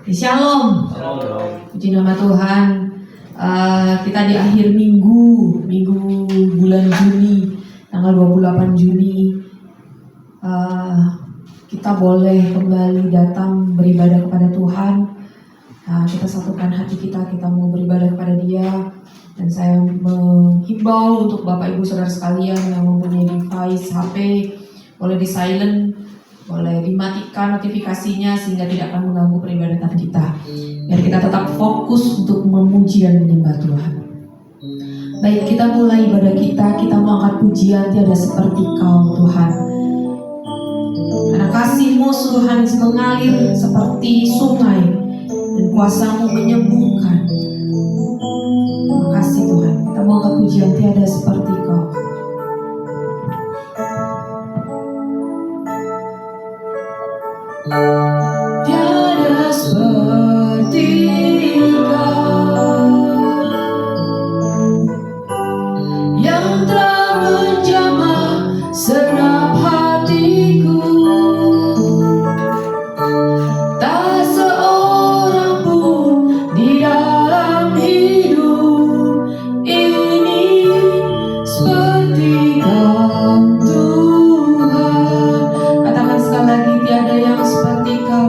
Shalom. Puji nama Tuhan. Kita di akhir minggu bulan Juni, tanggal 28 Juni. Kita boleh kembali datang beribadah kepada Tuhan. Kita satukan hati kita mau beribadah kepada Dia. Dan saya menghimbau untuk Bapak Ibu Saudara sekalian yang mempunyai device HP, boleh di silent, boleh dimatikan notifikasinya sehingga tidak akan mengganggu peribadatan kita. Biar kita tetap fokus untuk memuji dan menyembah Tuhan. Baik, kita mulai ibadah kita mau angkat pujian tiada seperti Kau Tuhan. Karena kasih-Mu Tuhan mengalir seperti sungai dan kuasa-Mu menyembuhkan. Terima kasih Tuhan. Kita mau angkat pujian tiada seperti Kau. Tiada seperti Kau yang telah menjamah segenap hatiku. Tak seorang pun di dalam hidup ini seperti Kau Tuhan. Katakan sekali lagi, tiada yang seperti Kau.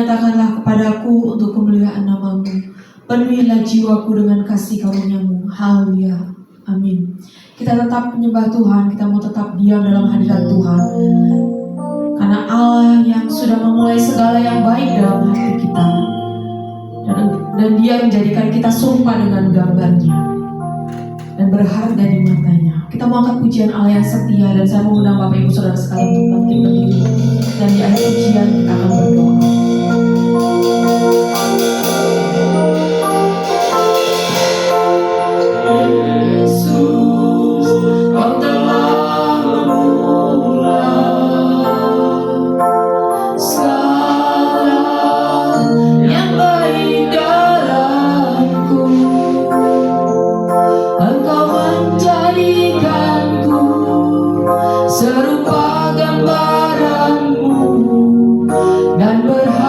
nyatakanlah kepadaku untuk kemuliaan nama-Mu. Penuhilah jiwaku dengan kasih karunia-Mu. Haleluya. Amin. Kita tetap menyembah Tuhan, kita mau tetap diam dalam hadirat Tuhan. Karena Allah yang sudah memulai segala yang baik dalam hati kita. Dan Dia menjadikan kita serupa dengan gambarnya. Dan berharga di matanya. Kita mau angkat pujian Allah yang setia. Dan saya mau undang Bapak Ibu Saudara sekalian untuk bangkit berdiri. Dan di akhir pujian kita akan berdoa. Serupa gambaran-Mu dan berharga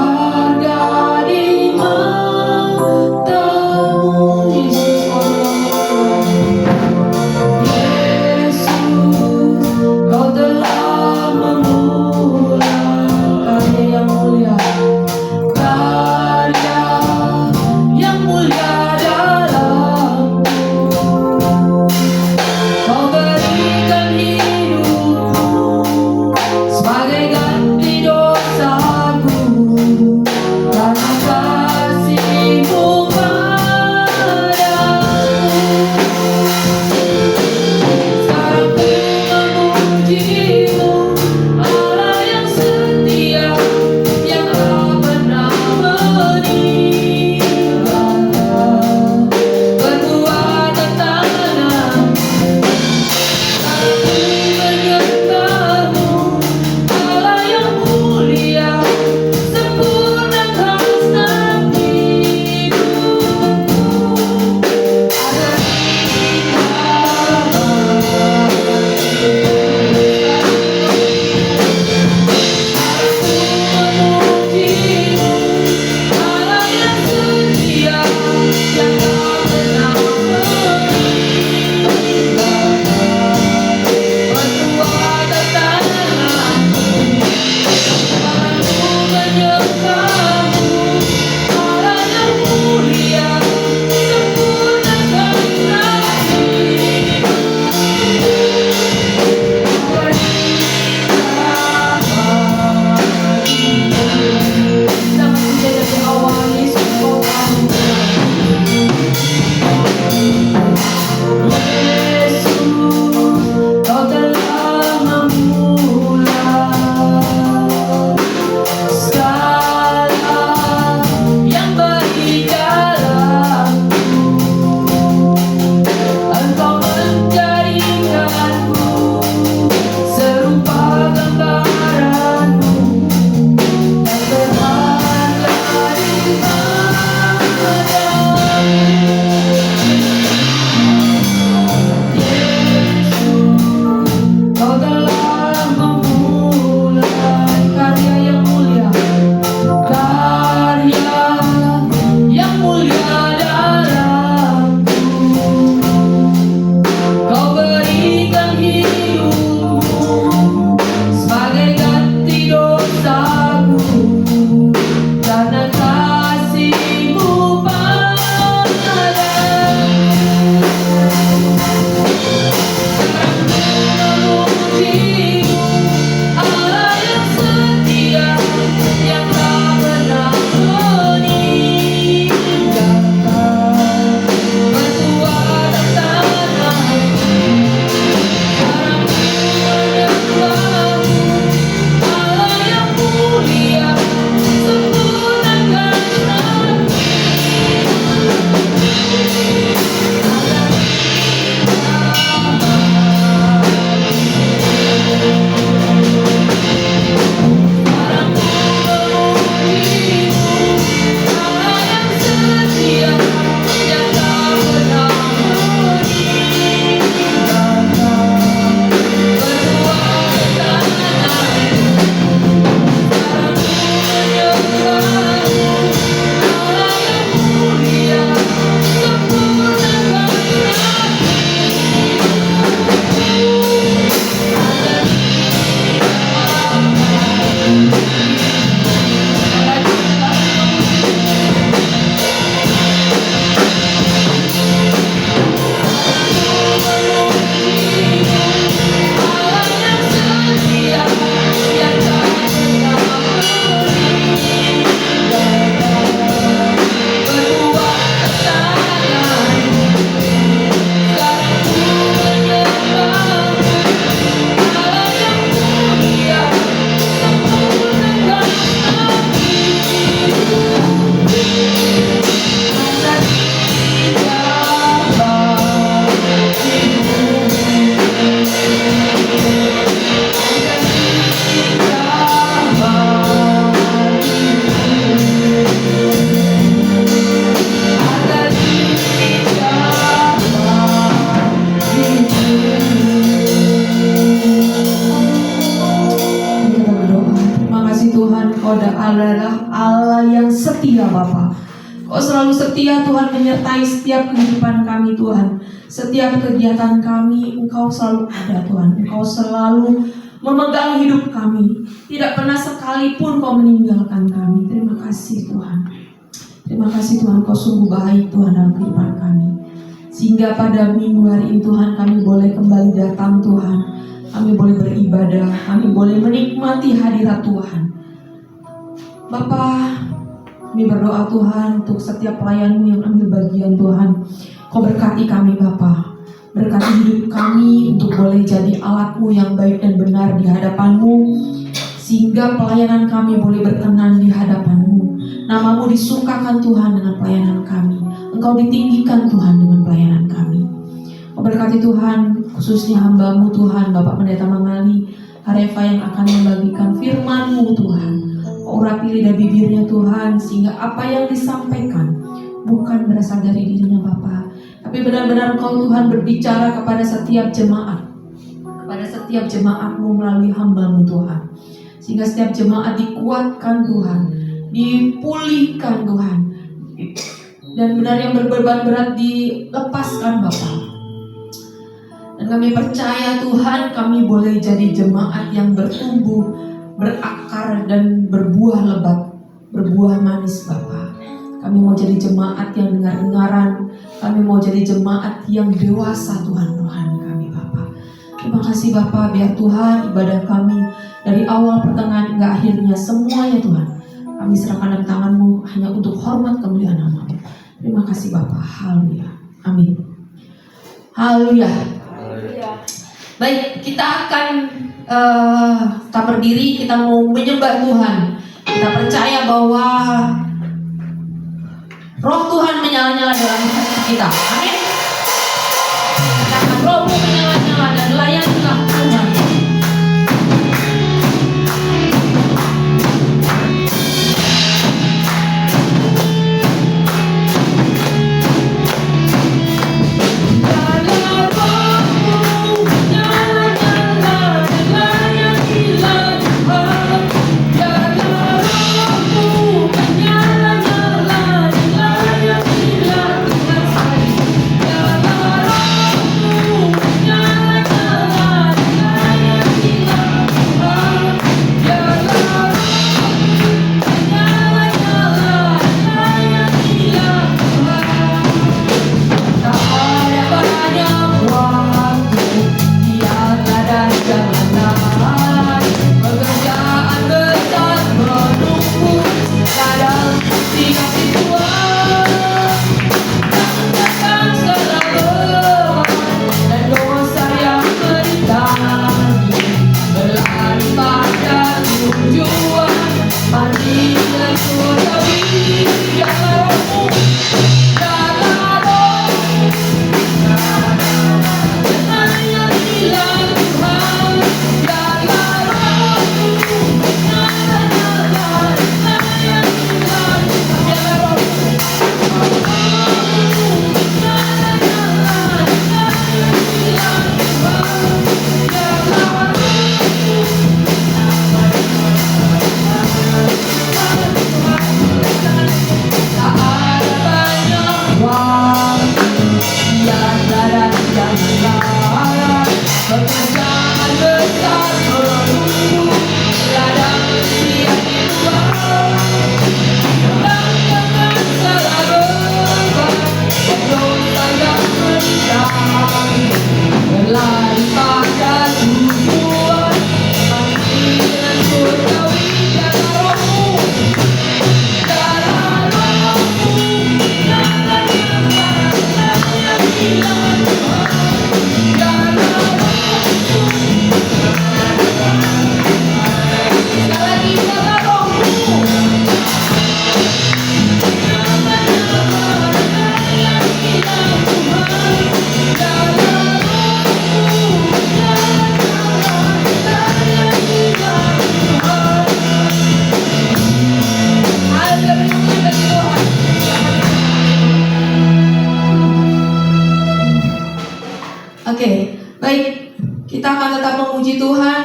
selalu setia Tuhan, menyertai setiap kehidupan kami Tuhan. Setiap kegiatan kami Engkau selalu ada Tuhan. Engkau selalu memegang hidup kami. Tidak pernah sekalipun Kau meninggalkan kami. Terima kasih Tuhan. Terima kasih Tuhan, Kau sungguh baik Tuhan dalam kehidupan kami. Sehingga pada minggu hari ini Tuhan, kami boleh kembali datang Tuhan. Kami boleh beribadah, kami boleh menikmati hadirat Tuhan. Bapa, kami berdoa Tuhan untuk setiap pelayan-Mu yang ambil bagian Tuhan. Kau berkati kami Bapa. Berkati hidup kami untuk boleh jadi alat-Mu yang baik dan benar di hadapan-Mu. Sehingga pelayanan kami boleh berkenan di hadapan-Mu. Nama-Mu disukakan Tuhan dengan pelayanan kami. Engkau ditinggikan Tuhan dengan pelayanan kami. Kau berkati Tuhan, khususnya hamba-Mu Tuhan, Bapak Pendeta Mangali Hareva yang akan membagikan firman-Mu Tuhan. Kau urapi lidah bibirnya Tuhan, sehingga apa yang disampaikan bukan berasal dari dirinya Bapa, tapi benar-benar Kau Tuhan berbicara kepada setiap jemaat, kepada setiap jemaat-Mu melalui hamba-Mu Tuhan. Sehingga setiap jemaat dikuatkan Tuhan, dipulihkan Tuhan, dan benar yang berbeban berat dilepaskan Bapa. Dan kami percaya Tuhan, kami boleh jadi jemaat yang bertumbuh, berakar dan berbuah lebat, berbuah manis Bapa. Kami mau jadi jemaat yang dengar-dengaran, kami mau jadi jemaat yang dewasa Tuhan kami Bapa. Terima kasih Bapa, biar Tuhan ibadah kami dari awal pertengahan hingga akhirnya semuanya Tuhan kami serahkan dalam tangan-Mu hanya untuk hormat kemuliaan nama-Mu. Terima kasih Bapa. Haleluya. Amin. Haleluya. Baik, kita akan kita berdiri, kita mau menyembah Tuhan. Kita percaya bahwa Roh Tuhan menyala-nyala dalam hati kita. Amin. Karena Roh-Mu menyala-nyala dan layanilah Tuhan.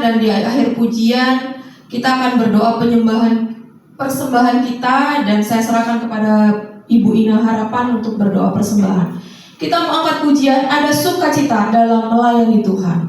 Dan di akhir pujian kita akan berdoa penyembahan persembahan kita, dan saya serahkan kepada Ibu Ina Harapan untuk berdoa persembahan. Kita mau angkat pujian, ada sukacita dalam melayani Tuhan.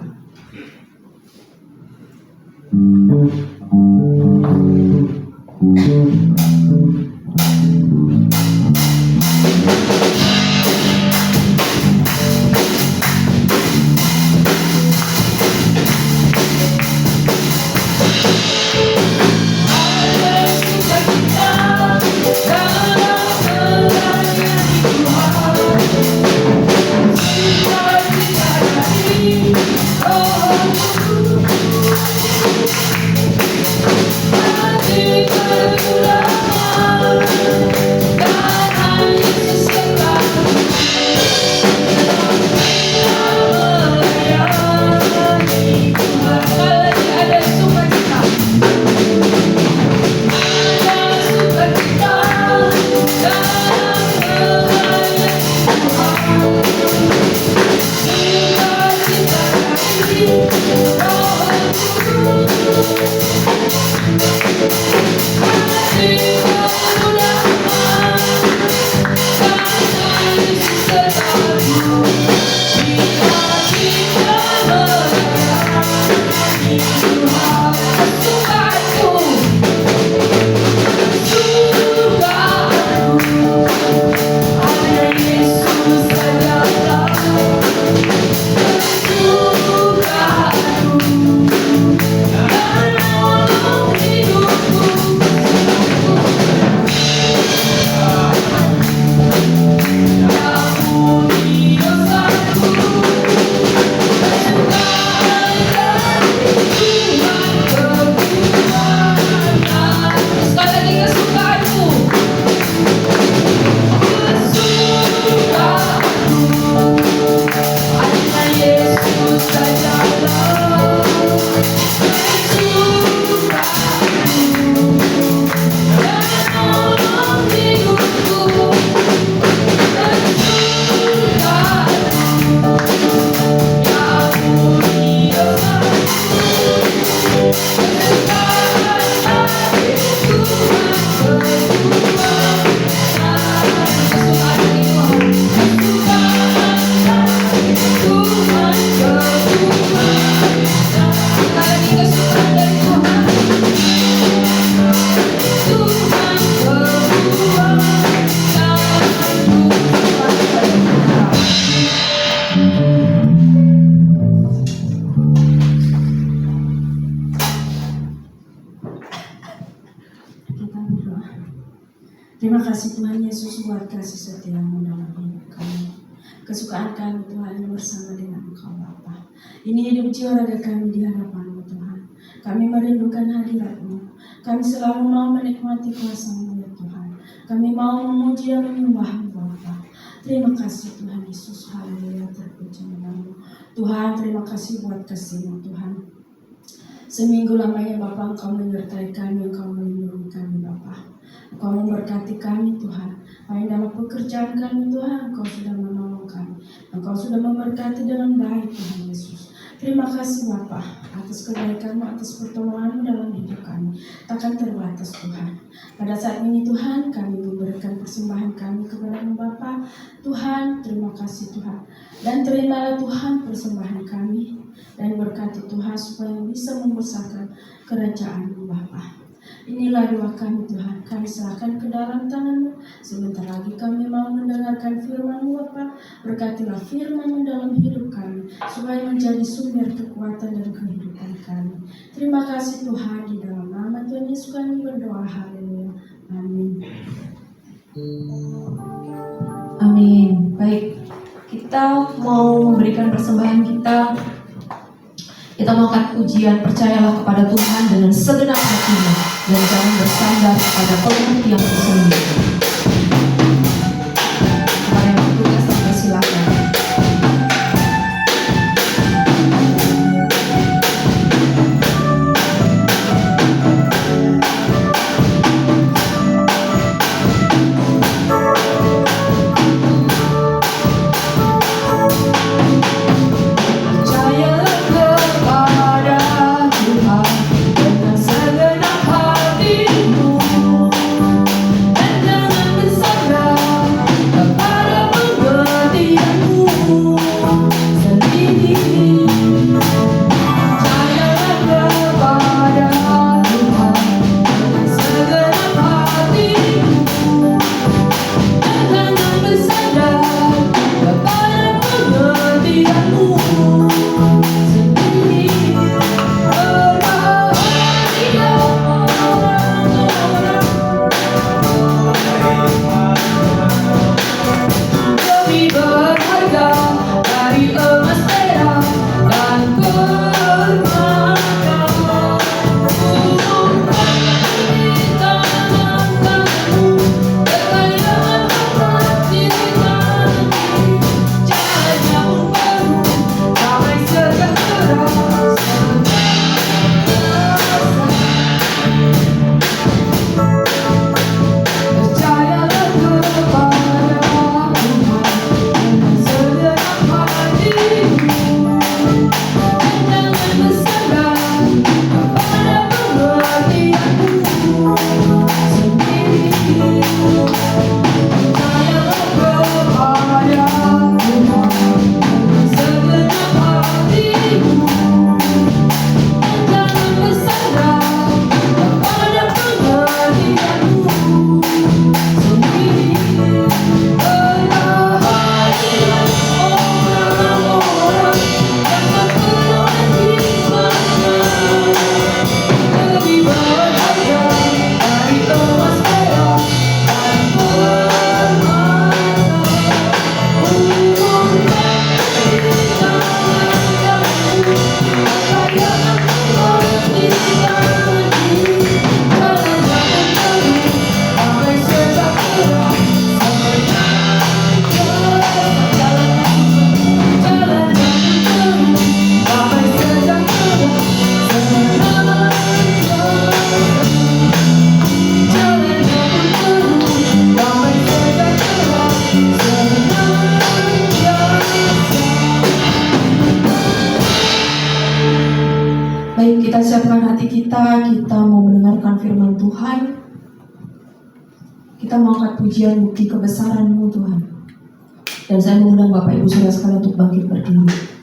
Terima kasih Tuhan Yesus buat kasih setia-Mu dalam hidup kami. Kesukaan kami Tuhan yang bersama dengan Engkau Bapa. Ini hidup jiwa raga kami di hadapan-Mu Tuhan. Kami merindukan hadirat-Mu. Kami selalu mau menikmati kuasa-Mu ya Tuhan. Kami mau memuji dan menyembah-Mu Bapa. Terima kasih Tuhan Yesus. Haleluya, terpuji nama-Mu. Tuhan, terima kasih buat kasih-Mu Tuhan. Seminggu lamanya Bapa Engkau menyertai kami, Engkau melindungi kami Bapa. Engkau memberkati kami Tuhan. Baik dalam pekerjaan kami Tuhan, Engkau sudah menolong kami. Engkau sudah memberkati dengan baik Tuhan Yesus. Terima kasih Bapa atas kebaikan-Mu, atas pertolongan-Mu dalam hidup kami. Takkan terbatas Tuhan. Pada saat ini Tuhan, kami memberikan persembahan kami kepada-Mu Bapa. Tuhan, terima kasih Tuhan. Dan terimalah Tuhan persembahan kami. Dan berkati Tuhan supaya bisa membesarkan kerajaan-Mu Bapa. Inilah doa kami Tuhan, kami serahkan ke dalam tangan-Mu. Sebentar lagi kami mau mendengarkan firman-Mu Bapa. Berkatilah firman-Mu dalam hidup kami, supaya menjadi sumber kekuatan dan kehidupan kami. Terima kasih Tuhan, di dalam nama Tuhan Yesus kami berdoa. Haleluya. Amin. Amin. Baik, kita mau memberikan persembahan kita. Kita mau angkat pujian, percayalah kepada Tuhan dengan segenap hatimu dan jangan bersandar kepada pemimpin yang tersembunyi. Kepada yang bertugas dipersilakan. Dan jangan Kita mau angkat pujian bukti kebesaran-Mu Tuhan. Dan saya mengundang Bapak Ibu Saudara sekalian untuk bangkit berdiri.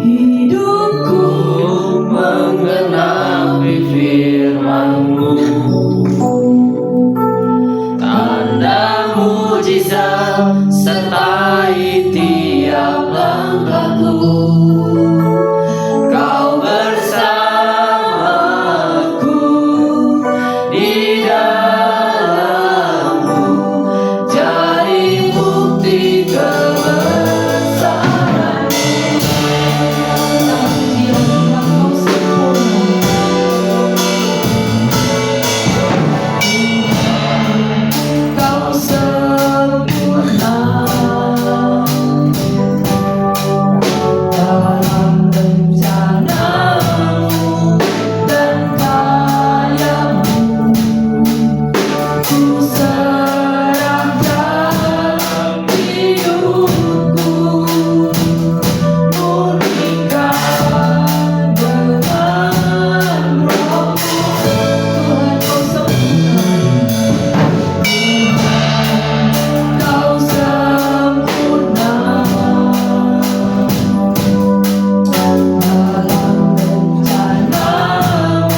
Hidupku mengenapi firman-Mu, tanda mujizat sertai tiap langkahku. Kau bersamaku di dalam-Mu, jadi bukti kebesaran. Kau sempurna dalam rencana-Mu dan karya-Mu. Ku serahkan hidupku, murnikan dengan Roh-Mu. Tuhan, Kau sempurna, Kau sempurna dalam rencana-Mu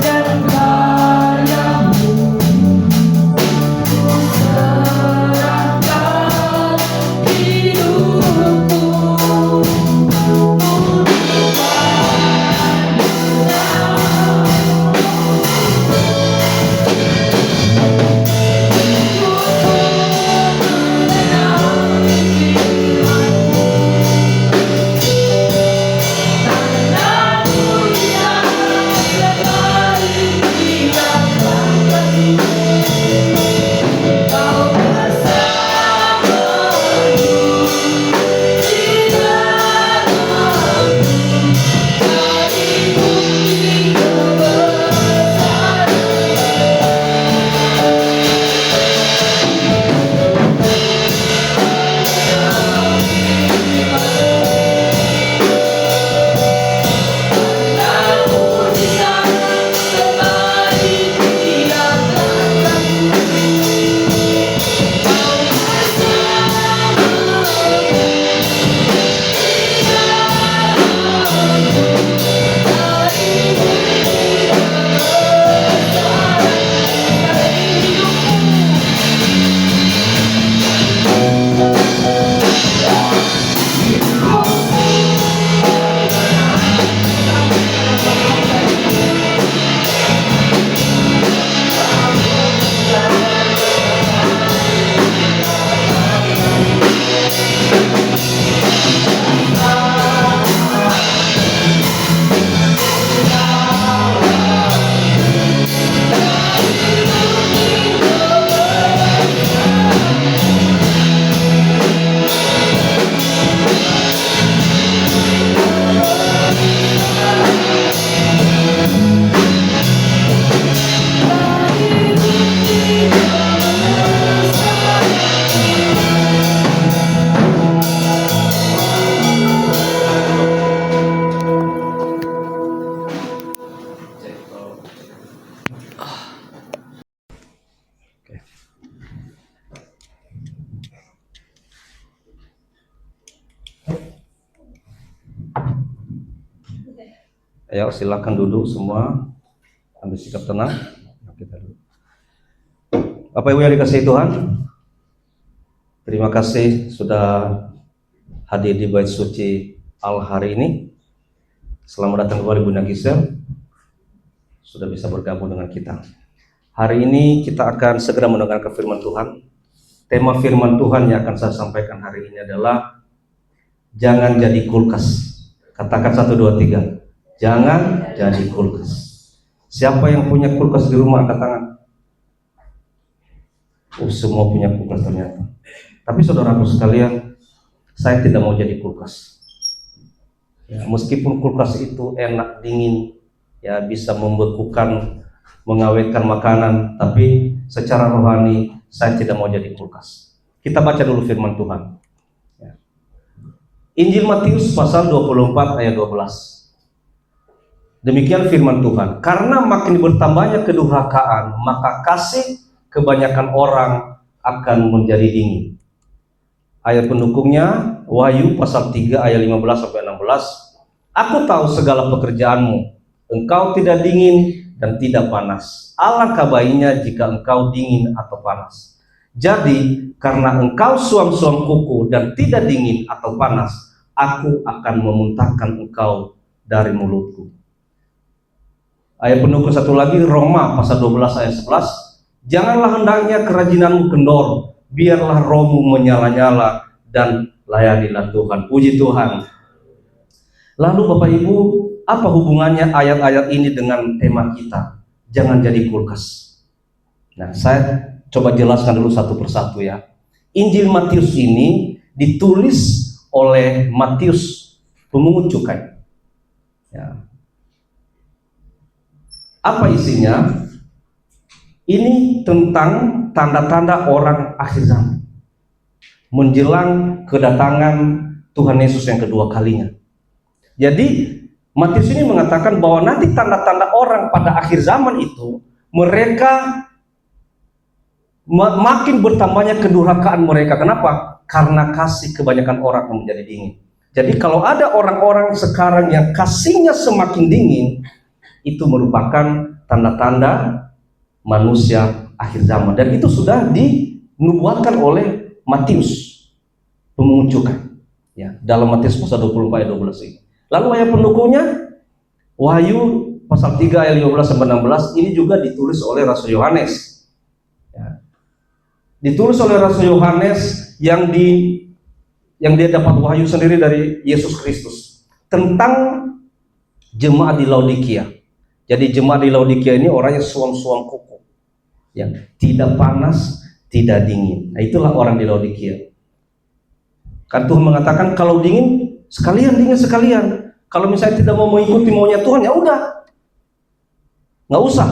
dan karya-Mu. Ku serahkan hidupku, Ayo silakan duduk semua, ambil sikap tenang. Kita duduk. Bapak Ibu yang dikasihi Tuhan, terima kasih sudah hadir di Bait Suci Al hari ini. Selamat datang kembali Bunda Gisel, sudah bisa bergabung dengan kita. Hari ini kita akan segera mendengarkan firman Tuhan. Tema firman Tuhan yang akan saya sampaikan hari ini adalah jangan jadi kulkas. Katakan 1, 2, 3. Jangan jadi kulkas. Siapa yang punya kulkas di rumah angkat tangan? Semua punya kulkas ternyata. Tapi saudaraku sekalian, saya tidak mau jadi kulkas. Ya, meskipun kulkas itu enak, dingin, ya bisa membekukan, mengawetkan makanan, tapi secara rohani saya tidak mau jadi kulkas. Kita baca dulu firman Tuhan. Ya. Injil Matius pasal 24 ayat 12. Demikian firman Tuhan. Karena makin bertambahnya kedurhakaan, maka kasih kebanyakan orang akan menjadi dingin. Ayat pendukungnya Wahyu pasal 3 ayat 15 sampai 16. Aku tahu segala pekerjaanmu. Engkau tidak dingin dan tidak panas. Alangkah baiknya jika engkau dingin atau panas. Jadi karena engkau suam-suam kuku dan tidak dingin atau panas, aku akan memuntahkan engkau dari mulutku. Ayat pendukung satu lagi, Roma pasal 12 ayat 11. Janganlah hendaknya kerajinanmu kendor, biarlah rohmu menyala-nyala dan layanilah Tuhan. Puji Tuhan. Lalu Bapak Ibu, apa hubungannya ayat-ayat ini dengan tema kita? Jangan jadi kulkas. Nah, saya coba jelaskan dulu satu persatu ya. Injil Matius ini ditulis oleh Matius, pemungut cukai. Ya. Apa isinya? Ini tentang tanda-tanda orang akhir zaman, menjelang kedatangan Tuhan Yesus yang kedua kalinya. Jadi Matius ini mengatakan bahwa nanti tanda-tanda orang pada akhir zaman itu, mereka makin bertambahnya kedurhakaan mereka. Kenapa? Karena kasih kebanyakan orang yang menjadi dingin. Jadi kalau ada orang-orang sekarang yang kasihnya semakin dingin, itu merupakan tanda-tanda manusia akhir zaman. Dan itu sudah dinubuatkan oleh Matius, pemungut cukai. Ya, dalam Matius pasal 24 ayat 12 ini. Lalu ayat pendukungnya Wahyu pasal 3 ayat 15 sampai 16 ini juga ditulis oleh Rasul Yohanes. Ya. Ditulis oleh Rasul Yohanes yang dia dapat wahyu sendiri dari Yesus Kristus tentang jemaat di Laodikia. Jadi jemaat di Laodikia ini orangnya suam-suam kuku. Ya, tidak panas, tidak dingin. Nah, itulah orang di Laodikia. Kan Tuhan mengatakan kalau dingin sekalian dingin sekalian. Kalau misalnya tidak mau mengikuti maunya Tuhan, ya udah, nggak usah.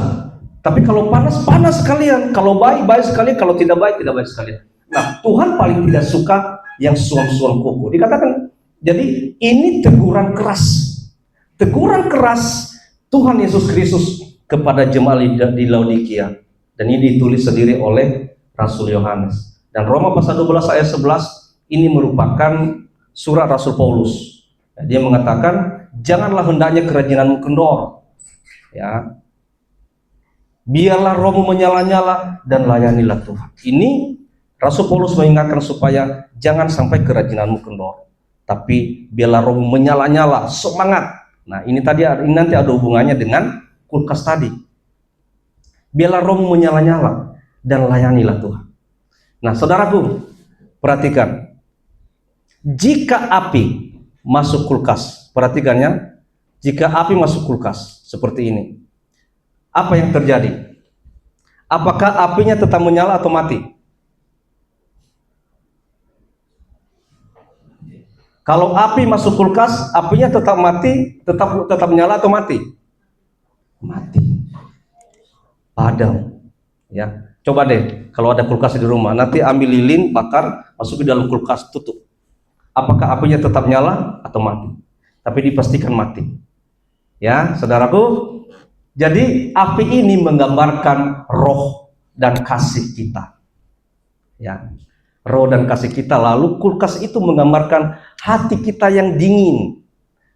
Tapi kalau panas, panas sekalian. Kalau baik, baik sekalian. Kalau tidak baik, tidak baik sekalian. Nah, Tuhan paling tidak suka yang suam-suam kuku. Dikatakan, jadi ini teguran keras. Teguran keras Tuhan Yesus Kristus kepada jemaat di Laodikia. Dan ini ditulis sendiri oleh Rasul Yohanes. Dan Roma pasal 12 ayat 11 ini merupakan surat Rasul Paulus. Dia mengatakan, janganlah hendaknya kerajinanmu kendor. Ya. Biarlah rohmu menyala-nyala dan layanilah Tuhan. Ini Rasul Paulus mengingatkan supaya jangan sampai kerajinanmu kendor. Tapi biarlah rohmu menyala-nyala, semangat. Nah, ini nanti ada hubungannya dengan kulkas tadi. Biarlah rohmu menyala-nyala dan layanilah Tuhan. Nah, saudaraku, perhatikan. Jika api masuk kulkas, perhatikannya, jika api masuk kulkas seperti ini, apa yang terjadi? Apakah apinya tetap menyala atau mati? Kalau api masuk kulkas, apinya tetap mati, tetap menyala atau mati? Mati. Padam. Ya, coba deh kalau ada kulkas di rumah, nanti ambil lilin, bakar, masuk ke dalam kulkas, tutup. Apakah apinya tetap nyala atau mati? Tapi dipastikan mati. Ya, saudaraku. Jadi api ini menggambarkan roh dan kasih kita. Ya, roh dan kasih kita. Lalu kulkas itu menggambarkan hati kita yang dingin.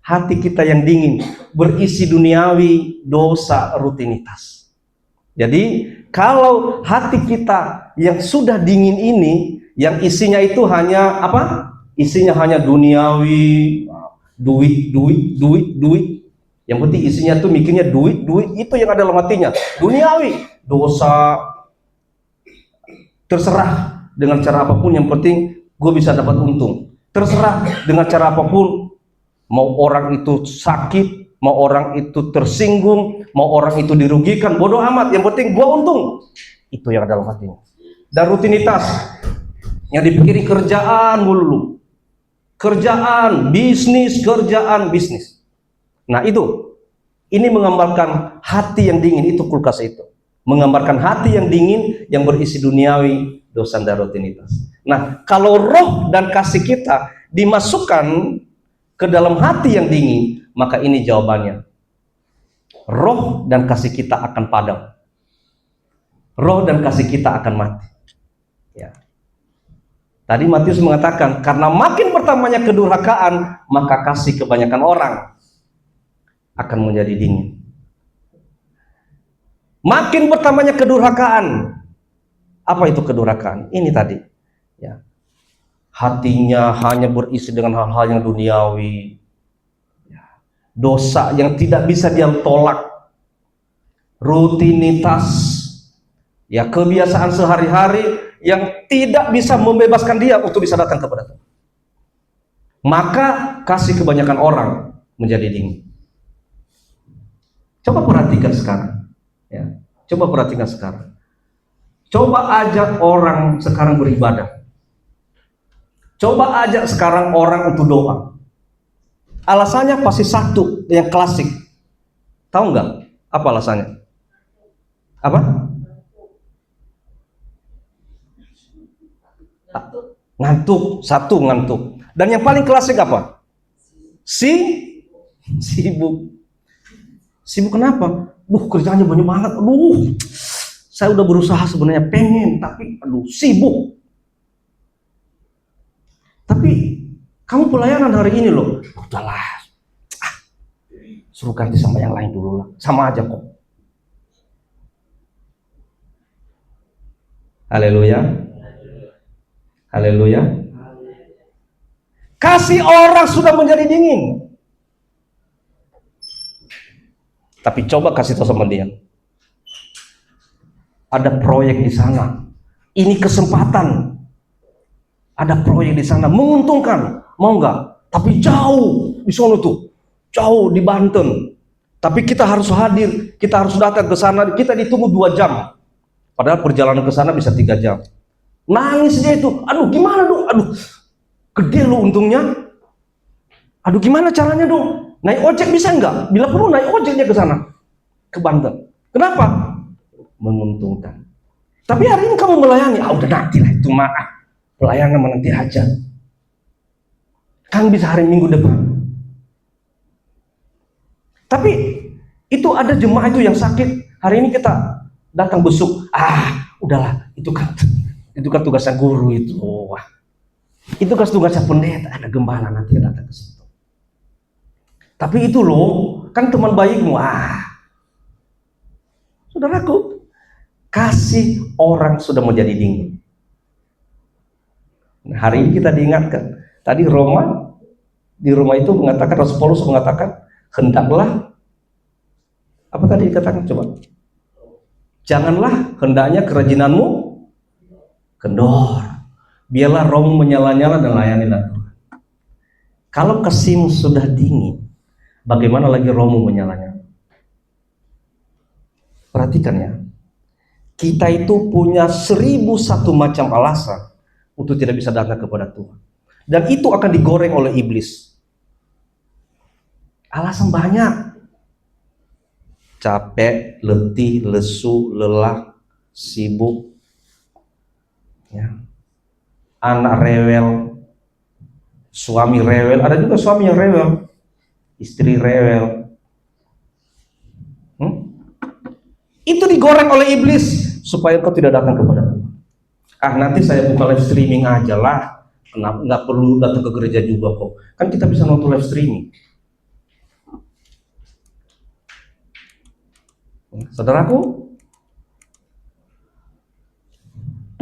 Hati kita yang dingin, berisi duniawi, dosa, rutinitas. Jadi kalau hati kita yang sudah dingin ini, yang isinya itu hanya apa? Isinya hanya duniawi, duit. Yang penting isinya tuh mikirnya duit, itu yang ada dalam hatinya. Duniawi, dosa, terserah dengan cara apapun, yang penting gue bisa dapat untung. Terserah dengan cara apapun, mau orang itu sakit, mau orang itu tersinggung, mau orang itu dirugikan, bodoh amat, yang penting gue untung. Itu yang ada dalam hatinya. Dan rutinitas, yang dipikirin kerjaan mulu, kerjaan, bisnis. Nah itu, ini menggambarkan hati yang dingin, itu kulkas itu. Menggambarkan hati yang dingin, yang berisi duniawi, dosa dan rutinitas. Nah, kalau roh dan kasih kita dimasukkan ke dalam hati yang dingin, maka ini jawabannya. Roh dan kasih kita akan padam. Roh dan kasih kita akan mati. Ya. Tadi Matius mengatakan, karena makin pertamanya kedurhakaan, maka kasih kebanyakan orang akan menjadi dingin. Makin pertamanya kedurhakaan. Apa itu kedurhakaan? Ini tadi. Ya. Hatinya hanya berisi dengan hal-hal yang duniawi. Ya. Dosa yang tidak bisa dia tolak. Rutinitas. Ya, kebiasaan sehari-hari yang tidak bisa membebaskan dia untuk bisa datang kepada Tuhan. Maka kasih kebanyakan orang menjadi dingin. Coba perhatikan sekarang. Ya. Coba perhatikan sekarang. Coba ajak orang sekarang beribadah. Coba ajak sekarang orang untuk doa. Alasannya pasti satu, yang klasik. Tahu nggak? Apa alasannya? Apa? Ngantuk. Satu, ngantuk. Dan yang paling klasik apa? Sibuk. Sibuk kenapa? Kerjaannya banyak banget. Saya udah berusaha sebenarnya pengen, tapi sibuk. Tapi kamu pelayanan hari ini loh. Udahlah. Suruh ganti sama yang lain dulu lah. Sama aja kok. Haleluya. Haleluya. Kasih orang sudah menjadi dingin. Tapi coba kasih tahu sama dia. Ada proyek di sana. Ini kesempatan. Ada proyek di sana menguntungkan. Mau nggak? Tapi jauh di sono tuh. Jauh di Banten. Tapi kita harus hadir. Kita harus datang ke sana. Kita ditunggu 2 jam. Padahal perjalanan ke sana bisa 3 jam. Nangis dia itu. Gimana dong? Gede lu untungnya. Gimana caranya dong? Naik ojek bisa nggak? Bila perlu naik ojeknya ke sana, ke Banten. Kenapa? Menguntungkan. Tapi hari ini kamu melayani, udah nanti lah itu mah. Pelayanan nanti aja. Kan bisa hari Minggu depan. Tapi itu ada jemaah itu yang sakit. Hari ini kita datang besuk. Udahlah, itu kan tugasnya guru itu. Itu kan tugasnya pendeta, ada gembala nanti datang ke situ. Tapi itu loh, kan teman baikmu. Saudaraku, kasih orang sudah menjadi dingin. Nah, hari ini kita diingatkan. Tadi di Roma itu mengatakan, Rasul Paulus mengatakan, hendaklah, apa tadi dikatakan? Coba. Janganlah hendaknya kerajinanmu kendor. Biarlah rohmu menyala-nyala dan layanilah Tuhan. Kalau kasihmu sudah dingin, bagaimana lagi rohmu menyala-nyala? Perhatikan ya. Kita itu punya 1001 macam alasan untuk tidak bisa datang kepada Tuhan. Dan itu akan digoreng oleh iblis. Alasan banyak. Capek, letih, lesu, lelah, sibuk. Ya. Anak rewel, suami rewel, ada juga suami yang rewel, istri rewel. Itu digoreng oleh iblis supaya kau tidak datang kepada Tuhan. Nanti saya buka live streaming aja lah, nggak perlu datang ke gereja juga kok. Kan kita bisa nonton live streaming. Saudaraku,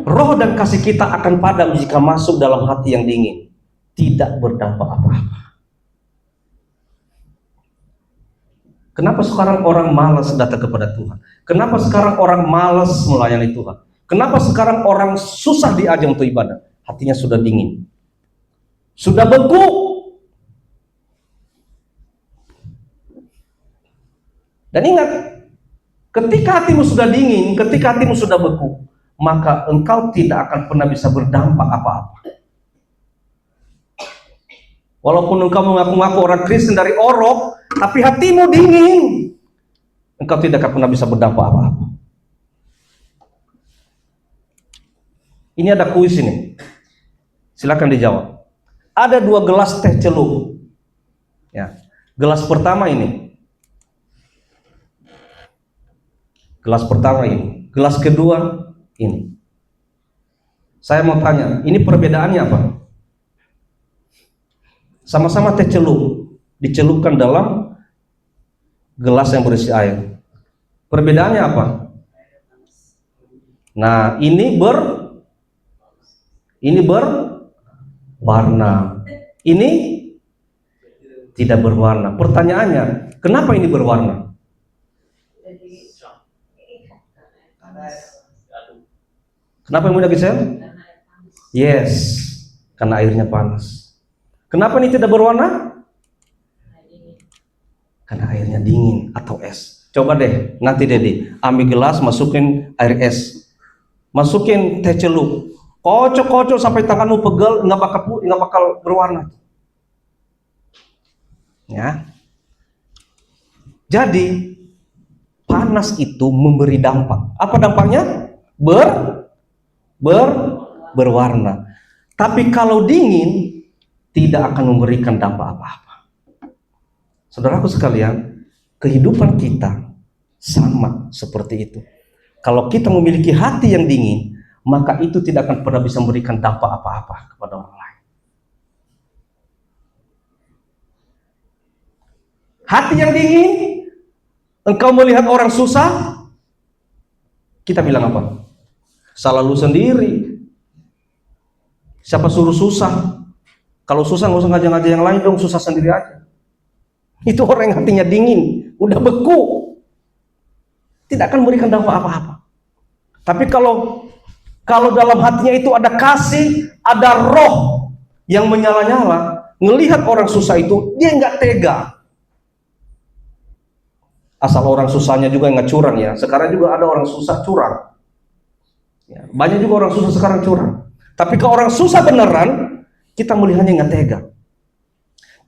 roh dan kasih kita akan padam jika masuk dalam hati yang dingin, tidak berdampak apa-apa. Kenapa sekarang orang malas datang kepada Tuhan? Kenapa sekarang orang malas melayani Tuhan? Kenapa sekarang orang susah diajak untuk ibadah? Hatinya sudah dingin, sudah beku. Dan ingat, ketika hatimu sudah dingin, ketika hatimu sudah beku, maka engkau tidak akan pernah bisa berdampak apa-apa. Walaupun engkau mengaku-ngaku orang Kristen dari Orok, tapi hatimu dingin, engkau tidak akan pernah bisa berdampak apa-apa. Ini ada kuis ini, silakan dijawab. Ada 2 gelas teh celup. Ya, gelas pertama ini, gelas pertama ini, gelas kedua ini. Saya mau tanya, ini perbedaannya apa? Sama-sama teh celup, dicelupkan dalam gelas yang berisi air. Perbedaannya apa? Nah, ini berwarna. Ini tidak berwarna. Pertanyaannya, kenapa ini berwarna? Kenapa yang mudah Gisel? Yes, karena airnya panas. Kenapa ini tidak berwarna? Karena airnya dingin atau es. Coba deh, nanti Dedi, ambil gelas, masukin air es, masukin teh celup, kocok-kocok sampai tanganmu pegel, nggak bakal berwarna. Ya. Jadi panas itu memberi dampak. Apa dampaknya? Berwarna. Tapi kalau dingin tidak akan memberikan dampak apa-apa. Saudaraku sekalian, kehidupan kita sama seperti itu. Kalau kita memiliki hati yang dingin, maka itu tidak akan pernah bisa memberikan dampak apa-apa kepada orang lain. Hati yang dingin, engkau melihat orang susah, kita bilang apa? Salah lu sendiri. Siapa suruh susah? Kalau susah nggak usah ngajak-ngajak yang lain dong, susah sendiri aja. Itu orang yang hatinya dingin, udah beku, tidak akan memberikan dampak apa-apa. Tapi kalau dalam hatinya itu ada kasih, ada roh yang menyala-nyala, ngelihat orang susah itu, dia nggak tega. Asal orang susahnya juga nggak curang ya. Sekarang juga ada orang susah curang. Ya, banyak juga orang susah sekarang curang. Tapi kalau orang susah beneran, kita melihatnya nggak tega.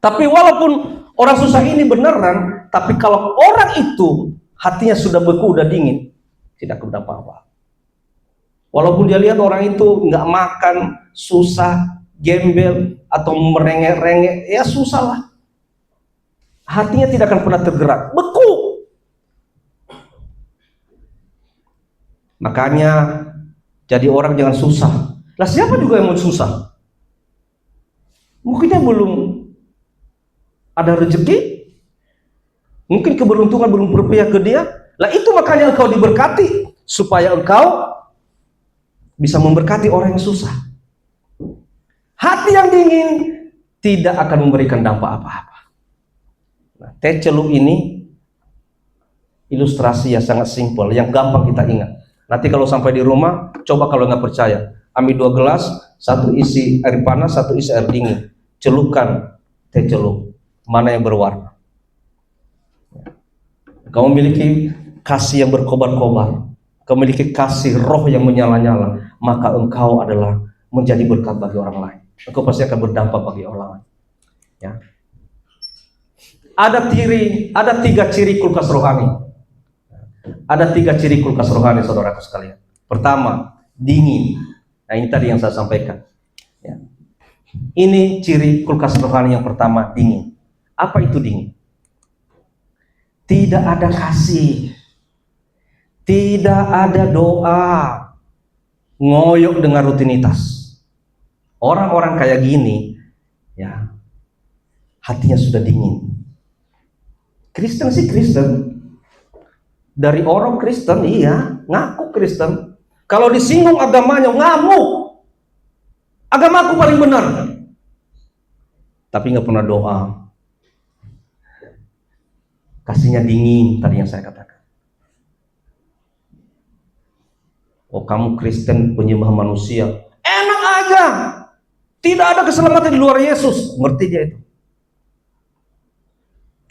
Tapi walaupun orang susah ini beneran, tapi kalau orang itu hatinya sudah beku, udah dingin, tidak berdampak apa. Walaupun dia lihat orang itu nggak makan, susah, gembel atau merengek-rengek, ya susah lah. Hatinya tidak akan pernah tergerak, beku. Makanya jadi orang jangan susah. Lah siapa juga yang mau susah? Mungkin dia belum ada rezeki, mungkin keberuntungan belum berpihak ke dia. Lah itu makanya engkau diberkati, supaya engkau bisa memberkati orang yang susah. Hati yang dingin tidak akan memberikan dampak apa-apa. Nah, teh celup ini ilustrasi yang sangat simpel, yang gampang kita ingat. Nanti kalau sampai di rumah, coba kalau nggak percaya, ambil 2 gelas, satu isi air panas, satu isi air dingin, celupkan teh celup, mana yang berwarna. Kau memiliki kasih yang berkobar-kobar, kau memiliki kasih roh yang menyala-nyala, maka engkau adalah menjadi berkat bagi orang lain. Engkau pasti akan berdampak bagi orang lain. Ya. Ada 3 ciri kulkas rohani. Ada 3 ciri kulkas rohani, saudaraku sekalian. Pertama, dingin. Nah, ini tadi yang saya sampaikan. Ya. Ini ciri kulkas rohani yang pertama, dingin. Apa itu dingin? Tidak ada kasih, tidak ada doa, ngoyok dengan rutinitas. Orang-orang kayak gini, ya, hatinya sudah dingin. Kristen sih Kristen. Dari orang Kristen, iya, ngaku Kristen. Kalau disinggung agamanya, ngamuk. Agamaku paling benar. Tapi nggak pernah doa. Kasihnya dingin, tadi yang saya katakan. Oh, kamu Kristen penyembah manusia, enak aja, tidak ada keselamatan di luar Yesus. Ngerti dia itu.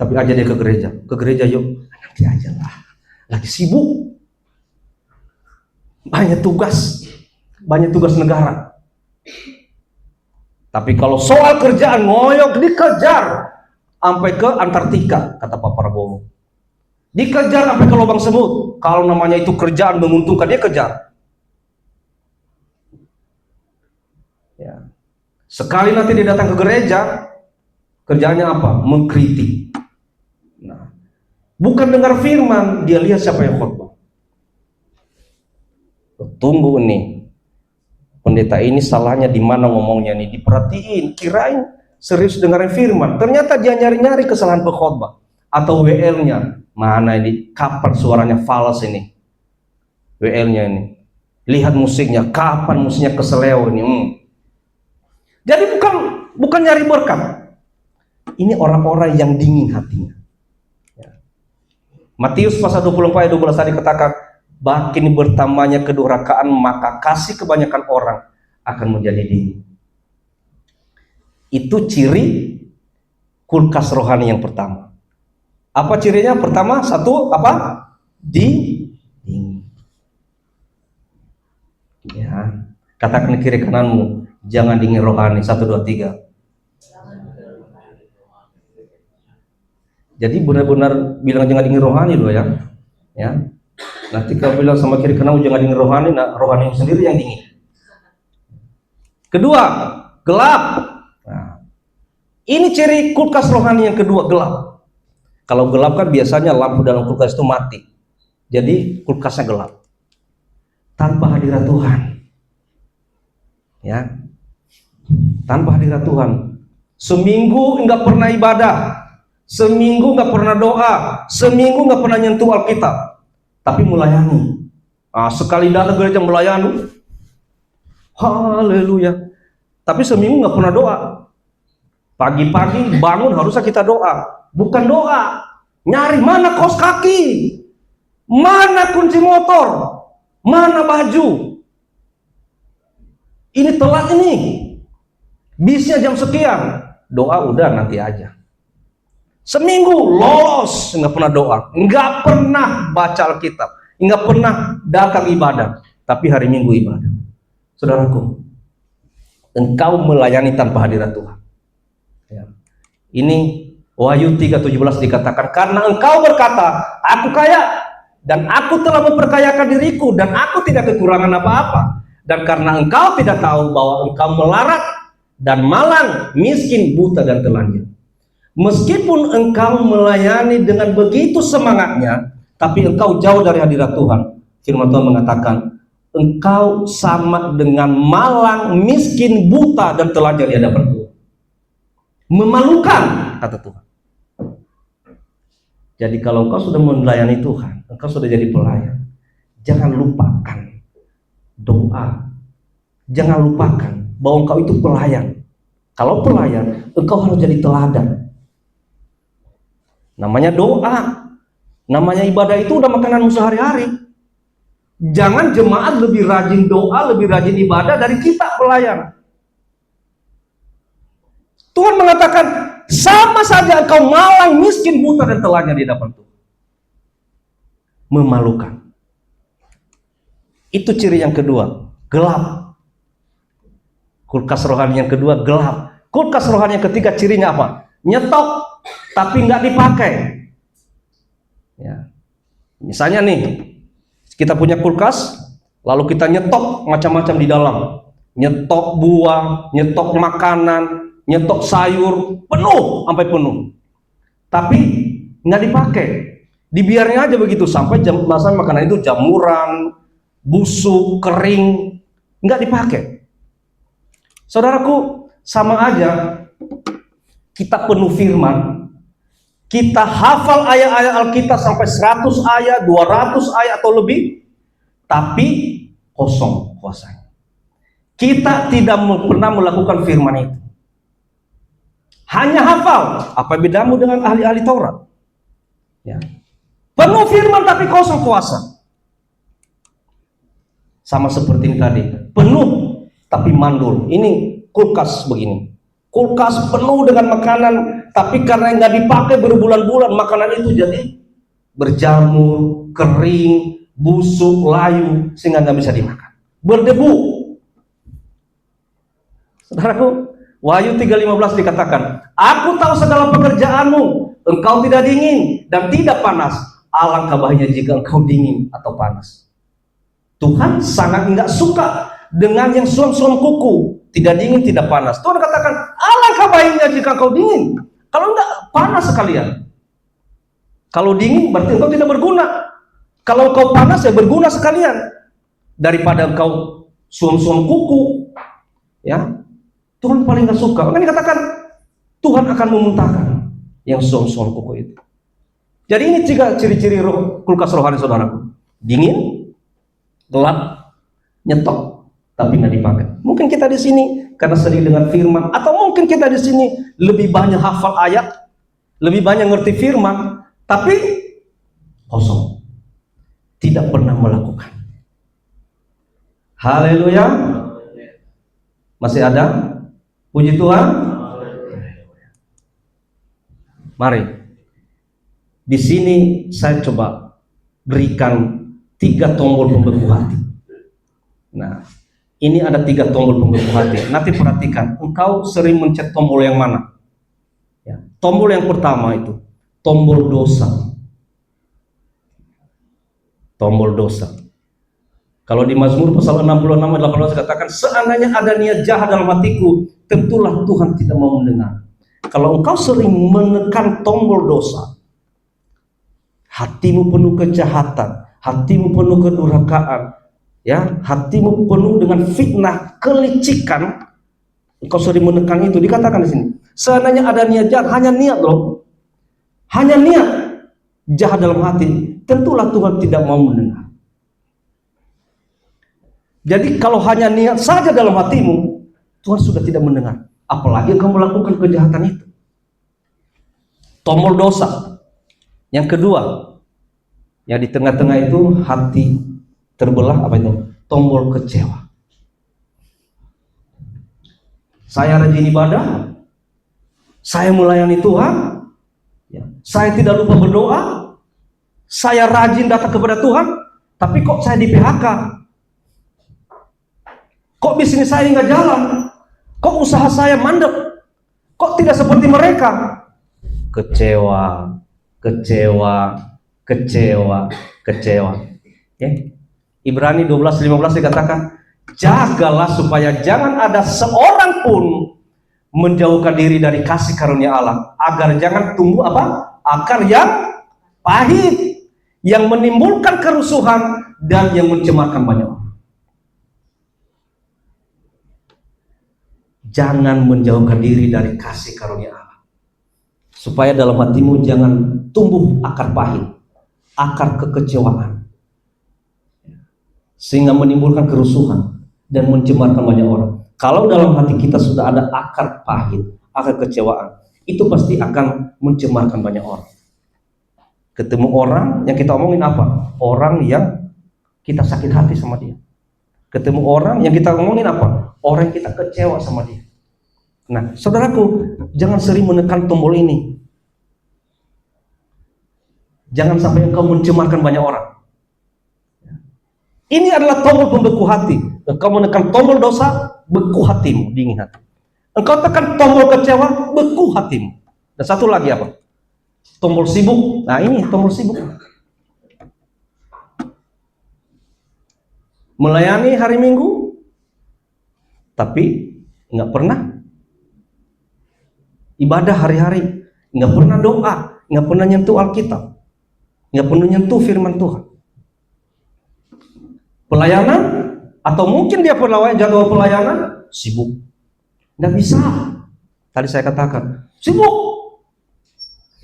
Tapi aja dia ke gereja yuk, nanti aja lah, lagi sibuk, banyak tugas negara. Tapi kalau soal kerjaan ngoyok dikejar sampai ke Antartika, kata Pak Prabowo. Dikejar sampai ke lubang semut. Kalau namanya itu kerjaan menguntungkan, dia kejar. Ya. Sekali nanti dia datang ke gereja, kerjaannya apa? Mengkritik. Nah, bukan dengar firman, dia lihat siapa yang khotbah. Tunggu nih, pendeta ini salahnya di mana ngomongnya nih, diperhatiin, kirain serius dengerin firman, ternyata dia nyari-nyari kesalahan pengkhotbah atau WL-nya. Mana ini, kapan suaranya fals ini, WL-nya ini, lihat musiknya, kapan musiknya keseleo ini. Jadi bukan nyari berkat, ini orang-orang yang dingin hatinya. Matius pasal 24 ayat 12 tadi katakan, makin bertambahnya kedurhakaan, maka kasih kebanyakan orang akan menjadi dingin. Itu ciri kulkas rohani yang pertama. Apa cirinya? Pertama, satu, apa? Dingin. Ya, katakan kiri kananmu, jangan dingin rohani. 1, 2, 3. Jadi benar-benar bilang jangan dingin rohani loh ya. Ya. Nanti kalau bilang sama kiri kanan jangan dingin rohani, nah rohani sendiri yang dingin. Kedua, gelap. Nah, ini ciri kulkas rohani yang kedua, gelap. Kalau gelap kan biasanya lampu dalam kulkas itu mati. Jadi kulkasnya gelap. Tanpa hadirat Tuhan. Ya. Tanpa hadirat Tuhan. Seminggu enggak pernah ibadah. Seminggu nggak pernah doa, seminggu nggak pernah nyentuh Alkitab, tapi melayani. Sekali datang gereja melayani, haleluya. Tapi seminggu nggak pernah doa. Pagi-pagi bangun harusnya kita doa, bukan doa. Nyari mana kaos kaki, mana kunci motor, mana baju. Ini telat ini, bisnya jam sekian. Doa udah nanti aja. Seminggu lolos, nggak pernah doa, nggak pernah baca Alkitab, nggak pernah datang ibadah, tapi hari Minggu ibadah. Saudaraku, engkau melayani tanpa hadirat Tuhan. Ya. Ini Wahyu 3:17 dikatakan, karena engkau berkata, aku kaya dan aku telah memperkayakan diriku dan aku tidak kekurangan apa-apa. Dan karena engkau tidak tahu bahwa engkau melarat dan malang, miskin, buta dan telanjang. Meskipun engkau melayani dengan begitu semangatnya, tapi engkau jauh dari hadirat Tuhan. Firman Tuhan mengatakan, engkau sama dengan malang, miskin, buta, dan telanjang di hadapan Tuhan. Memalukan, kata Tuhan. Jadi kalau engkau sudah melayani Tuhan, engkau sudah jadi pelayan, jangan lupakan doa. Jangan lupakan bahwa engkau itu pelayan. Kalau pelayan, engkau harus jadi teladan. Namanya doa, namanya ibadah itu udah makananmu sehari-hari. Jangan jemaat lebih rajin doa, lebih rajin ibadah dari kita pelayan. Tuhan mengatakan, sama saja engkau malang, miskin, buta, dan telanjang di hadapan Tuhan. Memalukan. Itu ciri yang kedua, gelap. Kulkas rohani yang kedua, gelap. Kulkas rohani yang ketiga cirinya apa? Nyetok tapi nggak dipakai. Ya. Misalnya nih, kita punya kulkas, lalu kita nyetok macam-macam di dalam, nyetok buah, nyetok makanan, nyetok sayur, penuh sampai penuh. Tapi nggak dipakai, dibiarnya aja begitu sampai masa makanan itu jamuran, busuk, kering, nggak dipakai. Saudaraku, sama aja. Kita penuh firman, kita hafal ayat-ayat Alkitab sampai 100 ayat, 200 ayat atau lebih, tapi kosong kuasanya. Kita tidak pernah melakukan firman itu. Hanya hafal. Apa bedamu dengan ahli-ahli Taurat? Ya. Penuh firman tapi kosong kuasa. Sama seperti ini tadi, penuh tapi mandul. Ini kulkas begini. Kulkas penuh dengan makanan, tapi karena nggak dipakai berbulan-bulan, makanan itu jadi berjamur, kering, busuk, layu, sehingga nggak bisa dimakan. Berdebu. Saudaraku, Wahyu 3:15 dikatakan, aku tahu segala pekerjaanmu, engkau tidak dingin dan tidak panas. Alangkah baiknya jika engkau dingin atau panas. Tuhan sangat nggak suka dengan yang suam-suam kuku, tidak dingin, tidak panas. Tuhan katakan, alangkah baiknya jika engkau dingin. Kalau enggak, panas sekalian. Kalau dingin berarti engkau tidak berguna. Kalau engkau panas ya berguna sekalian. Daripada engkau suam-suam kuku, ya Tuhan paling nggak suka. Makanya dikatakan Tuhan akan memuntahkan yang suam-suam kuku itu. Jadi ini tiga ciri-ciri kulkas rohani saudaraku. Dingin, gelap, nyetok, tapi nggak dipakai. Mungkin kita di sini karena sering dengan firman, atau mungkin kita di sini lebih banyak hafal ayat, lebih banyak ngerti firman, tapi kosong, tidak pernah melakukan. Haleluya. Masih ada? Puji Tuhan. Mari. Di sini saya coba berikan 3 tombol pembeku hati. Nah, ini ada 3 tombol pembeku hati. Nanti perhatikan, engkau sering mencet tombol yang mana? Ya, tombol yang pertama itu, tombol dosa. Tombol dosa. Kalau di Mazmur pasal 66 18 katakan, seandainya ada niat jahat dalam hatiku, tentulah Tuhan tidak mau mendengar. Kalau engkau sering menekan tombol dosa, hatimu penuh kejahatan, hatimu penuh kedurhakaan, ya, hatimu penuh dengan fitnah, kelicikan, engkau sering menekan itu, dikatakan di sini. Seandainya ada niat jahat, hanya niat loh, hanya niat jahat dalam hati, tentulah Tuhan tidak mau mendengar. Jadi kalau hanya niat saja dalam hatimu, Tuhan sudah tidak mendengar. Apalagi engkau melakukan kejahatan itu. Tombol dosa. Yang kedua, yang di tengah-tengah itu hati terbelah, apa itu? Tombol kecewa. Saya rajin ibadah, saya melayani Tuhan, ya, saya tidak lupa berdoa, saya rajin datang kepada Tuhan, tapi kok saya di PHK? Kok bisnis saya nggak jalan? Kok usaha saya mandek? Kok tidak seperti mereka? Kecewa, kecewa, kecewa, kecewa. Okay. Ibrani 12:15 dikatakan, jagalah supaya jangan ada seorang pun menjauhkan diri dari kasih karunia Allah, agar jangan tumbuh apa? Akar yang pahit, yang menimbulkan kerusuhan dan yang mencemarkan banyak orang. Jangan menjauhkan diri dari kasih karunia Allah, supaya dalam hatimu jangan tumbuh akar pahit, akar kekecewaan, sehingga menimbulkan kerusuhan dan mencemarkan banyak orang. Kalau dalam hati kita sudah ada akar pahit, akar kekecewaan, itu pasti akan mencemarkan banyak orang. Ketemu orang yang kita omongin apa? Orang yang kita sakit hati sama dia. Ketemu orang yang kita ngomongin apa? Orang yang kita kecewa sama dia. Nah, saudaraku, jangan sering menekan tombol ini. Jangan sampai engkau mencemarkan banyak orang. Ini adalah tombol pembeku hati. Engkau menekan tombol dosa, beku hatimu, dingin hati. Engkau tekan tombol kecewa, beku hatimu. Dan satu lagi apa? Tombol sibuk. Nah, ini tombol sibuk. Melayani hari Minggu, tapi nggak pernah ibadah hari-hari, nggak pernah doa, nggak pernah nyentuh Alkitab, nggak pernah nyentuh firman Tuhan. Pelayanan, atau mungkin dia jadwal pelayanan, sibuk, nggak bisa. Tadi saya katakan, sibuk.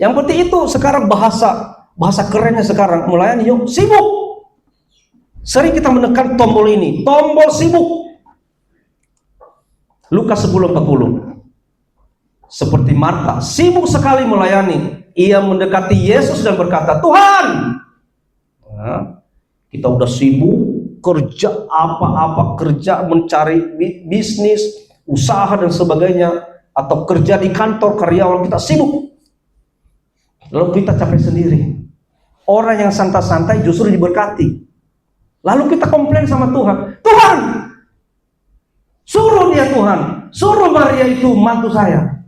Yang penting itu sekarang bahasa kerennya sekarang, melayani, yuk, sibuk. Sering kita menekan tombol ini, tombol sibuk. Lukas 10:40. Seperti Marta, sibuk sekali melayani. Ia mendekati Yesus dan berkata, Tuhan, nah, kita udah sibuk kerja apa-apa, kerja mencari bisnis, usaha dan sebagainya, atau kerja di kantor karyawan, kita sibuk. Lalu kita capek sendiri. Orang yang santai-santai justru diberkati. Lalu kita komplain sama Tuhan, Tuhan, suruh dia Tuhan, suruh Maria itu mantu saya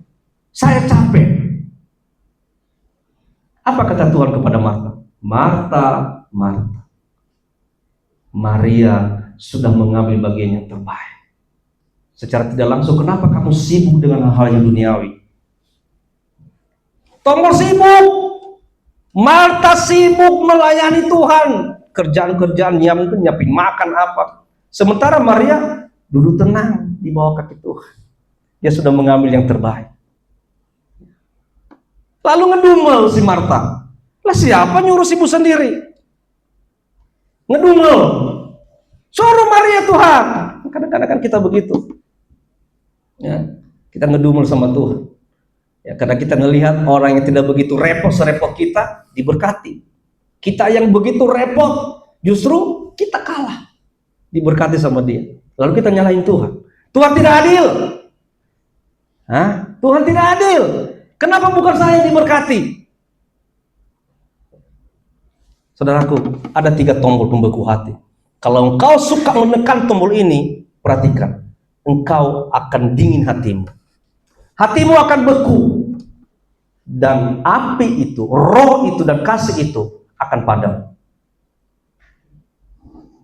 capek. Apa kata Tuhan kepada Marta? Marta, Marta, Maria sudah mengambil bagian yang terbaik. Secara tidak langsung, kenapa kamu sibuk dengan hal-hal yang duniawi? Tombol sibuk. Marta sibuk melayani Tuhan. Kerjaan-kerjaan nyiapin makan apa. Sementara Maria duduk tenang di bawah kaki Tuhan. Dia sudah mengambil yang terbaik. Lalu ngedumel si Marta. Lah siapa nyuruh ibu sendiri? Ngedumel. Suruh Maria Tuhan. Kadang-kadang kan kita begitu. Ya, kita ngedumel sama Tuhan. Ya, karena kita ngelihat orang yang tidak begitu repot serepot kita diberkati. Kita yang begitu repot, justru kita kalah. Diberkati sama dia. Lalu kita nyalahin Tuhan. Tuhan tidak adil. Hah? Tuhan tidak adil. Kenapa bukan saya yang diberkati? Saudaraku, ada 3 tombol pembeku hati. Kalau engkau suka menekan tombol ini, perhatikan. Engkau akan dingin hatimu. Hatimu akan beku. Dan api itu, roh itu dan kasih itu akan padam.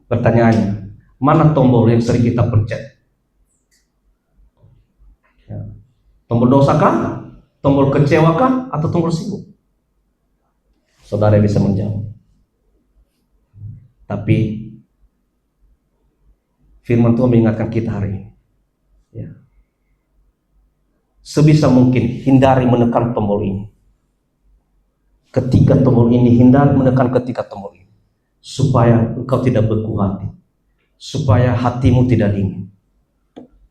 Pertanyaannya, mana tombol yang sering kita pencet? Ya. Tombol dosa kah? Tombol kecewa kah? Atau tombol sibuk? Saudara bisa menjawab. Tapi firman Tuhan mengingatkan kita hari ini. Ya. Sebisa mungkin hindari menekan tombol ini. Ketiga tombol ini, hindari menekan ketiga tombol ini, supaya engkau tidak beku hati, supaya hatimu tidak dingin.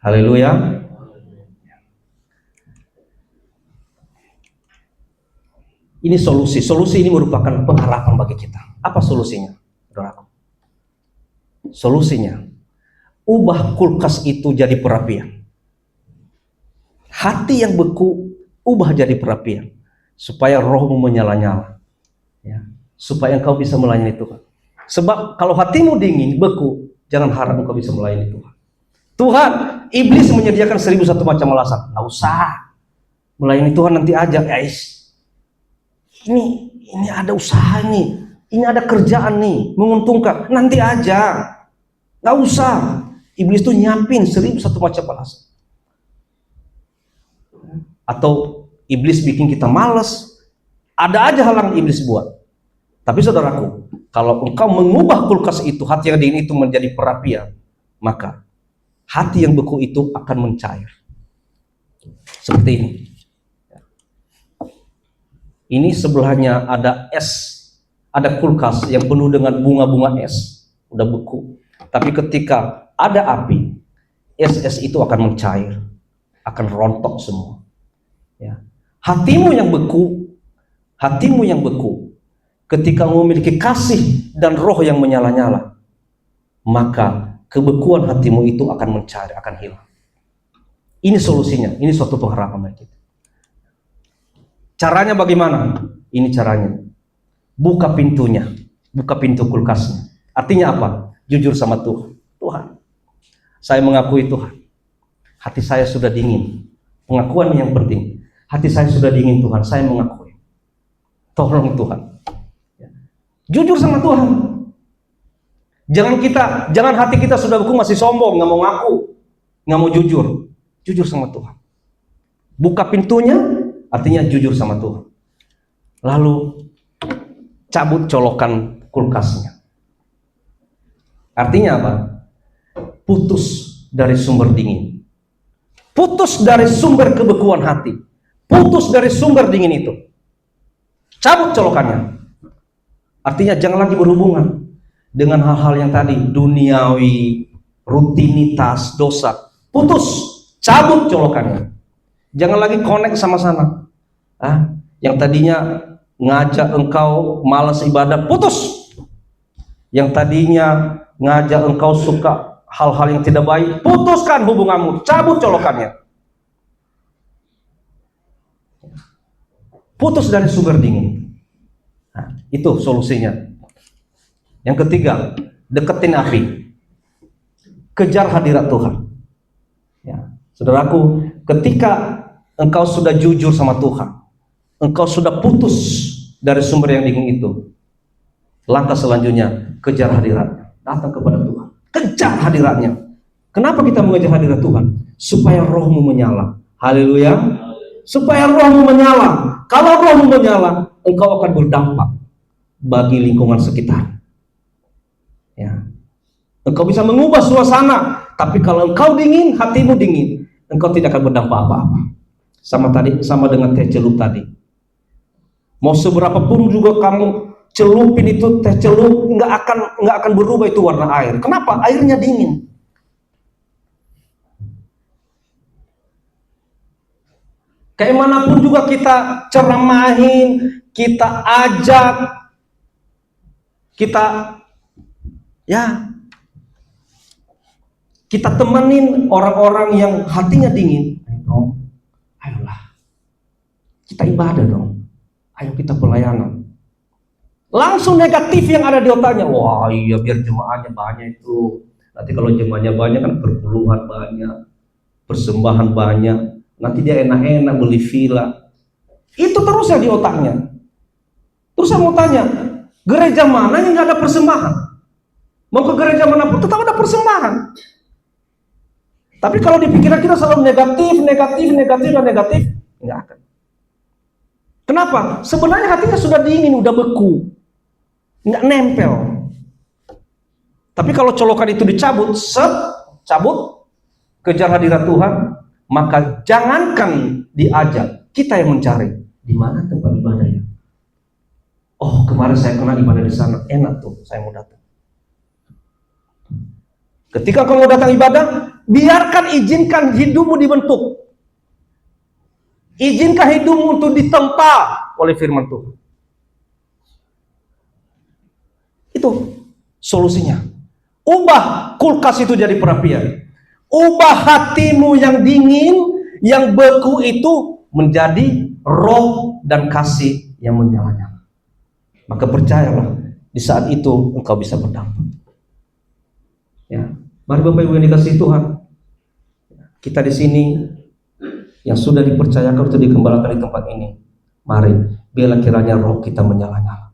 Haleluya. Ini solusi. Solusi ini merupakan pengharapan bagi kita. Apa solusinya, saudaraku? Solusinya, ubah kulkas itu jadi perapian. Hati yang beku, ubah jadi perapian. Supaya rohmu menyala-nyala. Ya. Supaya engkau bisa melayani Tuhan. Sebab kalau hatimu dingin, beku, jangan harap engkau bisa melayani Tuhan. Tuhan, iblis menyediakan 1001 macam alasan. Nggak usah. Melayani Tuhan nanti aja, guys. Ini ada usaha nih. Ini ada kerjaan nih, menguntungkan. Nanti aja. Nggak usah. Iblis tuh nyiapin 1001 macam alasan. Atau iblis bikin kita malas. Ada aja halang iblis buat. Tapi saudaraku, kalau engkau mengubah kulkas itu, hati yang dingin itu menjadi perapian, maka hati yang beku itu akan mencair. Seperti ini. Ini sebelahnya ada es. Ada kulkas yang penuh dengan bunga-bunga es. Udah beku. Tapi ketika ada api, es-es itu akan mencair. Akan rontok semua. Ya. Hatimu yang beku, ketika memiliki kasih dan roh yang menyala-nyala, maka kebekuan hatimu itu akan mencair, akan hilang. Ini solusinya, ini suatu pengharapan bagi kita. Caranya bagaimana? Ini caranya. Buka pintunya, buka pintu kulkasnya. Artinya apa? Jujur sama Tuhan. Tuhan, saya mengakui Tuhan, hati saya sudah dingin. Pengakuan yang penting. Hati saya sudah dingin Tuhan, saya mengakui. Tolong Tuhan. Jujur sama Tuhan. Jangan hati kita sudah beku masih sombong, nggak mau ngaku, nggak mau jujur. Jujur sama Tuhan. Buka pintunya, artinya jujur sama Tuhan. Lalu cabut colokan kulkasnya. Artinya apa? Putus dari sumber dingin. Putus dari sumber kebekuan hati. Putus dari sumber dingin itu. Cabut colokannya. Artinya jangan lagi berhubungan dengan hal-hal yang tadi, duniawi, rutinitas, dosa. Putus, cabut colokannya. Jangan lagi connect sama sana. Yang tadinya ngajak engkau malas ibadah, putus. Yang tadinya ngajak engkau suka hal-hal yang tidak baik, putuskan hubunganmu, cabut colokannya. Putus dari sumber dingin. Nah, itu solusinya. Yang ketiga, deketin api. Kejar hadirat Tuhan. Ya, saudaraku, ketika engkau sudah jujur sama Tuhan, engkau sudah putus dari sumber yang dingin itu, langkah selanjutnya, kejar hadiratnya. Datang kepada Tuhan. Kejar hadiratnya. Kenapa kita mengejar hadirat Tuhan? Supaya rohmu menyala. Haleluya. Supaya rohmu menyala. Kalau rohmu menyala, engkau akan berdampak bagi lingkungan sekitar. Ya. Engkau bisa mengubah suasana, tapi kalau engkau dingin, hatimu dingin, engkau tidak akan berdampak apa-apa. Sama dengan teh celup tadi. Mau seberapa pun juga kamu celupin itu teh celup, nggak akan berubah itu warna air. Kenapa? Airnya dingin. Kayak manapun juga kita ceramahin, kita ajak, kita temenin orang-orang yang hatinya dingin. Ayolah, kita ibadah dong. Ayo kita pelayanan. Langsung negatif yang ada di otaknya. Wah iya, biar jemaahnya banyak itu. Nanti kalau jemaahnya banyak kan perpuluhan banyak, persembahan banyak. Nanti dia enak-enak beli villa. Itu terus ya di otaknya. Terus saya mau tanya, gereja mana yang nggak ada persembahan? Mau ke gereja manapun tetap ada persembahan. Tapi kalau di pikiran kita selalu negatif, nggak akan. Kenapa? Sebenarnya hatinya sudah dingin, udah beku, nggak nempel. Tapi kalau colokan itu dicabut, cabut, kejar hadirat Tuhan, maka jangankan diajak, kita yang mencari di mana tempat ibadahnya. Oh, kemarin saya pernah ibadah di sana, enak tuh, saya mau datang. Ketika kamu datang ibadah, izinkan hidupmu dibentuk. Izinkan hidupmu untuk ditempa oleh firman Tuhan. Itu solusinya. Ubah kulkas itu jadi perapian. Ubah hatimu yang dingin, yang beku itu menjadi roh dan kasih yang menyala-nyala. Maka percayalah, di saat itu engkau bisa berdampak. Ya, mari Bapak Ibu yang dikasihi Tuhan, kita di sini yang sudah dipercayakan untuk dikembalikan di tempat ini, mari biarlah kiranya roh kita menyala-nyala.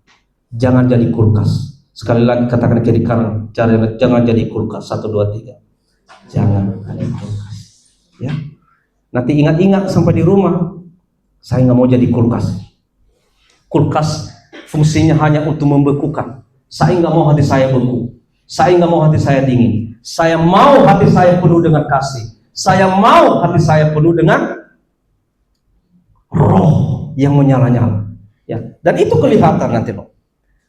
Jangan jadi kulkas. Sekali lagi katakan kiri kanan, jangan jadi kulkas. 1, 2, 3. Jangan ada kulkas. Ya. Nanti ingat-ingat sampai di rumah, saya nggak mau jadi kulkas. Kulkas fungsinya hanya untuk membekukan. Saya nggak mau hati saya beku. Saya nggak mau hati saya dingin. Saya mau hati saya penuh dengan kasih. Saya mau hati saya penuh dengan roh yang menyala-nyala. Ya. Dan itu kelihatan nanti loh.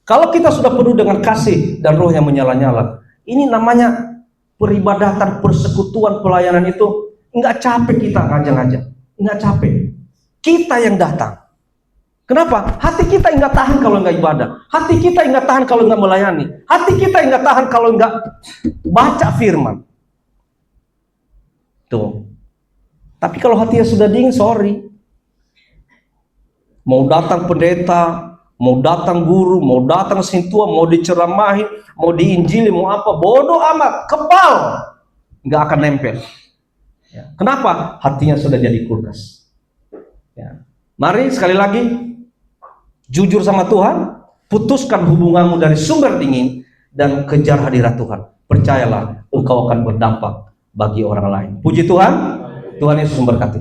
Kalau kita sudah penuh dengan kasih dan roh yang menyala-nyala, ini namanya peribadatan, persekutuan, pelayanan itu nggak capek kita ngajak-ngajak, nggak capek. Kita yang datang. Kenapa? Hati kita nggak tahan kalau nggak ibadah. Hati kita nggak tahan kalau nggak melayani. Hati kita nggak tahan kalau nggak baca firman. Tuh. Tapi kalau hatinya sudah dingin, sorry. Mau datang pendeta, mau datang guru, mau datang sintua, mau diceramahi, mau diinjili, mau apa, bodoh amat, kebal, nggak akan nempel. Ya. Kenapa? Hatinya sudah jadi kulkas. Ya. Mari sekali lagi, jujur sama Tuhan, putuskan hubunganmu dari sumber dingin, dan kejar hadirat Tuhan. Percayalah, engkau akan berdampak bagi orang lain. Puji Tuhan, Tuhan Yesus memberkati.